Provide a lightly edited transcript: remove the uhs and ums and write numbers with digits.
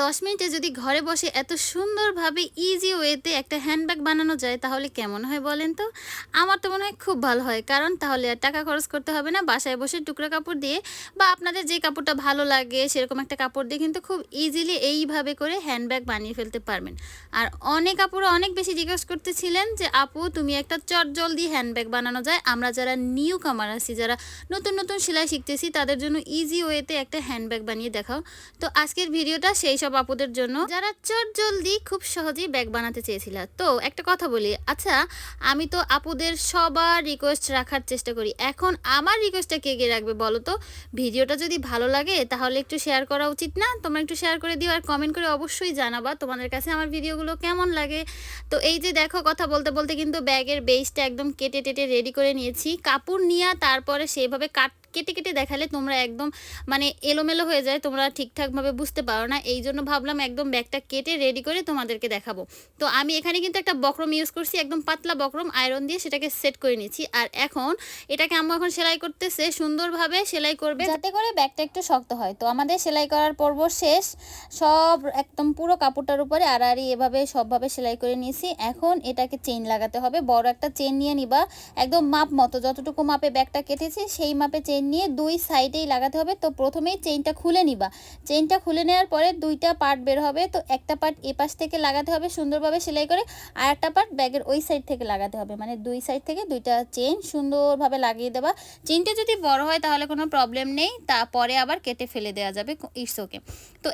10 মিনিটে যদি ঘরে বসে এত সুন্দরভাবে ইজি ওয়েতে একটা হ্যান্ডব্যাগ বানানো যায় তাহলে কেমন হয় বলেন তো? আমার তো মনে হয় খুব ভালো হয়। কারণ তাহলে আর টাকা খরচ করতে হবে না। বাসায় বসে টুকরা কাপড় দিয়ে বা আপনাদের যে কাপড়টা ভালো লাগে সেরকম একটা কাপড় দিয়ে কিন্তু খুব ইজিলি এইভাবে করে হ্যান্ডব্যাগ বানিয়ে ফেলতে পারবেন। আর অনেক আপুরা অনেক বেশি রিকোয়েস্ট করতেছিলেন যে, "আপু তুমি একটা চটজলদি হ্যান্ডব্যাগ বানানো যায়। আমরা যারা নিউ কামার আছি, যারা নতুন সেলাই শিখতেছি তাদের জন্য ইজি ওয়েতে একটা হ্যান্ডব্যাগ বানিয়ে দেখাও।" তো আজকের ভিডিওটা সেই সব আপুদের জন্য যারা চটজলদি খুব সহজেই ব্যাগ বানাতে চেয়েছিল। তো একটা কথা বলি, আচ্ছা আমি তো আপুদের সবার রিকোয়েস্ট রাখার চেষ্টা করি। এখন আমার রিকোয়েস্টটা কে রাখবে বলো তো? ভিডিওটা যদি ভালো লাগে তাহলে একটু শেয়ার করা উচিত না? তোমরা একটু শেয়ার করে দিও আর কমেন্ট করে অবশ্যই জানাবা তোমাদের কাছে আমার ভিডিওগুলো কেমন লাগে। তো এই যে দেখো কথা বলতে কিন্তু ব্যাগের বেইসটা একদম কেটে রেডি করে নিয়েছি। কাপড় নিয়া তারপরে সেভাবে কেটে দেখালে তোমরা একদম মানে এলোমেলো হয়ে যায়, তোমরা ঠিকঠাকভাবে বুঝতে পারো না। এইজন্য ভাবলাম একদম ব্যাগটা কেটে রেডি করে তোমাদেরকে দেখাবো। তো আমি এখানে কিন্তু একটা বক্রম ইউজ করছি, একদম পাতলা বক্রম আয়রন দিয়ে সেটাকে সেট করে নিয়েছি। আর এখন এটাকে আম্মু এখন সেলাই করতেছে, সুন্দরভাবে সেলাই করবে যাতে করে ব্যাগটা একটু শক্ত হয়। তো আমাদের সেলাই করার পর্ব শেষ, সব একদম পুরো কাপড়টার উপরে আড়াআড়ি এভাবে সবভাবে সেলাই করে নিয়েছি। এখন এটাকে চেইন লাগাতে হবে, বড় একটা চেইন নিয়ে নিবা, একদম মাপ মতো যতটুকু মাপে ব্যাগটা কেটেছি সেই মাপে চেইন নিয়ে দুই সাইডেই লাগাতে হবে। তো প্রথমেই চেইনটা খুলে নিবা, চেইনটা খুলে নেওয়ার পরে দুইটা পার্ট বের হবে। তো একটা পার্ট এপাশ থেকে লাগাতে হবে সুন্দরভাবে সেলাই করে, আর একটা পার্ট ব্যাগের ওই সাইড থেকে লাগাতে হবে, মানে দুই সাইড থেকে দুইটা চেইন সুন্দরভাবে লাগিয়ে দেবা। চেইনটা যদি বড় হয় তাহলে কোনো প্রবলেম নেই, তারপরে আবার কেটে ফেলে দেওয়া যাবে, ইটস ওকে। তো